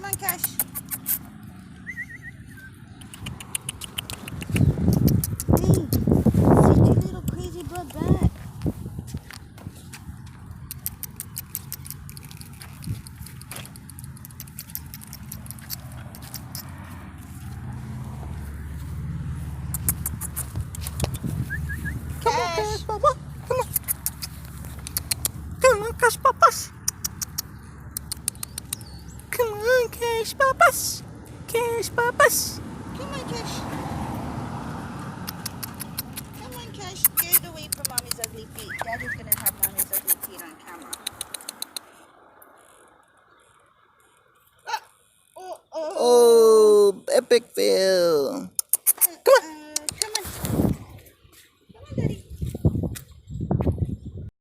on, Cash. Hey, sit your little crazy butt back. Come on, Cash, Papa. Come on. Come on, Cash, Papas. Come on, Cash, Papas. Cash, Papas. Come on, Cash. Come on, Cash. Get away from Mommy's ugly feet. Daddy's gonna have Mommy's ugly feet on camera. Oh, epic fail.